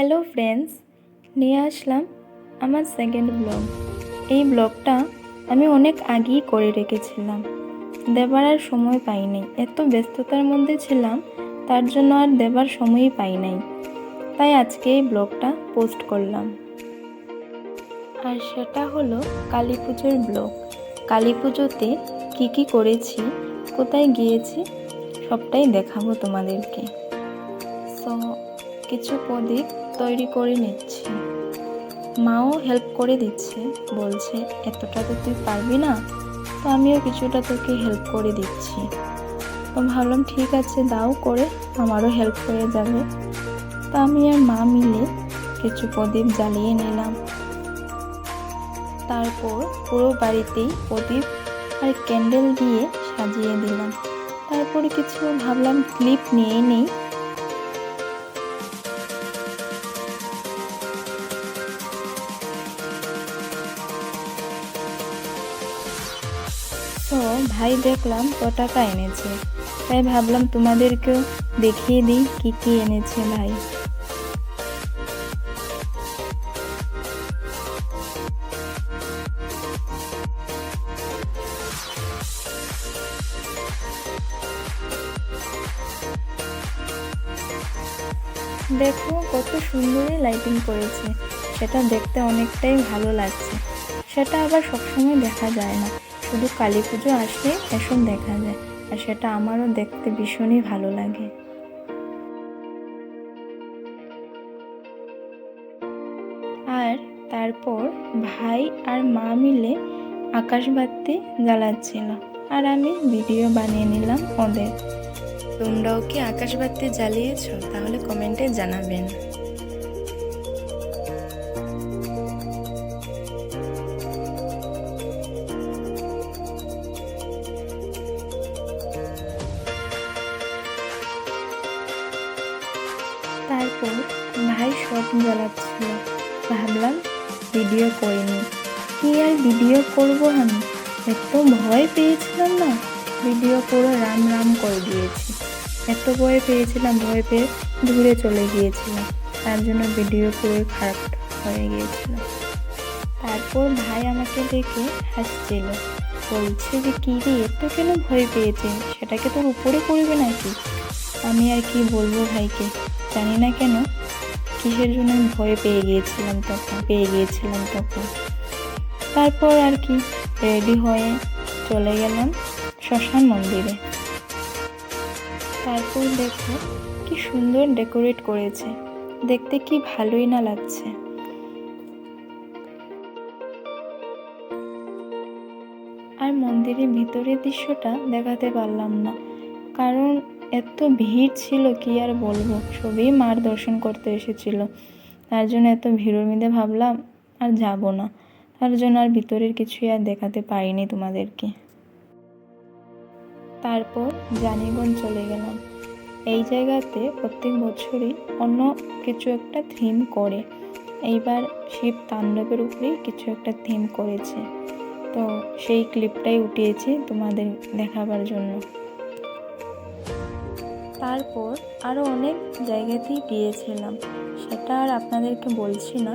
Hello friends, নিয়ে আসলাম আমার second blog. এই ব্লগটা আমি অনেক আগেই করে রেখেছিলাম, দেবার আর সময় পাই নাই। এত ব্যস্ততার মধ্যে ছিলাম, তার জন্য আর দেবার সময়ই পাই নাই। তাই আজকে এই ব্লগটা পোস্ট করলাম। আর সেটা হলো কালী পুজোর ব্লগ। কালী পুজোতে কী করেছি, কোথায় গিয়েছি, সবটাই দেখাবো তোমাদেরকে। সো কিছু প্রদীপ তৈরি করে নিচ্ছি, মাও হেল্প করে দিচ্ছে, বলছে এতটা তো তুই পারবি না, তো আমিও কিছুটা তোকে হেল্প করে দিচ্ছি। তো ভাবলাম ঠিক আছে, দাও করে, আমারও হেল্প হয়ে যাবে। তো আমি আর মা মিলে কিছু প্রদীপ জ্বালিয়ে নিলাম। তারপর পুরো বাড়িতেই প্রদীপ আর ক্যান্ডেল দিয়ে সাজিয়ে দিলাম। তারপরে কিছু ভাবলাম ক্লিপ নিয়ে নেই। তো ভাই দেখলাম পটাকা এনেছে, তাই ভাবলাম তোমাদেরকেও দেখিয়ে দিই কি এনেছে ভাই। দেখো কত সুন্দরই লাইটিং করেছে, সেটা দেখতে অনেকটাই ভালো লাগছে। সেটা আবার সবসময় দেখা যায় না, শুধু কালী পুজো আসলে এসব দেখা যায়, আর সেটা আমারও দেখতে ভীষণই ভালো লাগে। আর তারপর ভাই আর মা মিলে আকাশবাতি জ্বালাচ্ছিল, আর আমি ভিডিও বানিয়ে নিলাম ওদের। তোমরাও কি আকাশবাতি জ্বালিয়েছো? তাহলে কমেন্টে জানাবেন। তারপর ভাই সব জ্বালাচ্ছিল, ভাবলাম ভিডিও করে নিই। কি আর ভিডিও করবো, আমি এত ভয় পেয়েছিলাম না, ভিডিও পুরো রাম রাম করে দিয়েছি। এত ভয় পেয়েছিলাম, ভয় পেয়ে দূরে চলে গিয়েছিলাম, তার জন্য ভিডিও পুরো খারাপ হয়ে গিয়েছিল। তারপর ভাই আমাকে দেখে হাসছিল, বলছে যে কী রে, এত কেন ভয় পেয়েছে, সেটাকে তোর উপরে করবে নাকি? আমি আর কি বলবো ভাইকে, জানি না কেন কিসের জন্য আমি ভয় পেয়ে গিয়েছিলাম তখন। তারপর আর কি রেডি হয়ে চলে গেলাম শ্মশান মন্দিরে। তারপর দেখো কি সুন্দর ডেকোরেট করেছে, দেখতে কি ভালোই না লাগছে। আর মন্দিরের ভিতরের দৃশ্যটা দেখাতে পারলাম না, কারণ এত ভিড় ছিল, কি আর বলবো, সবই মার দর্শন করতে এসেছিল। তার জন্য এত ভিড়ের মধ্যে ভাবলাম আর যাব না, তার জন্য আর ভিতরের কিছুই আর দেখাতে পারিনি তোমাদেরকে। তারপর জানিগঞ্জ চলে গেলাম। এই জায়গাতে প্রত্যেক বছরই অন্য কিছু একটা থিম করে, এইবার শিব তাণ্ডবের উপরেই কিছু একটা থিম করেছে, তো সেই ক্লিপটাই উঠিয়েছি তোমাদের দেখাবার জন্য। তারপর আরও অনেক জায়গাতেই গিয়েছিলাম, সেটা আর আপনাদেরকে বলছি না।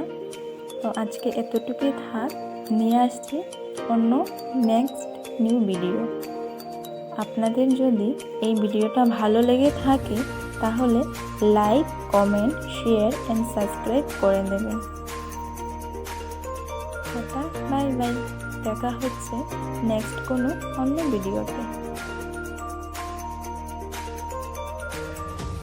তো আজকে এতটুকুই থাক, নিয়ে আসছি অন্য নেক্সট নিউ ভিডিও। আপনাদের যদি এই ভিডিওটা ভালো লেগে থাকে তাহলে like, comment, share and subscribe করে দেবেন। টাটা, বাই বাই, দেখা হচ্ছে নেক্সট কোনো অন্য ভিডিওতে।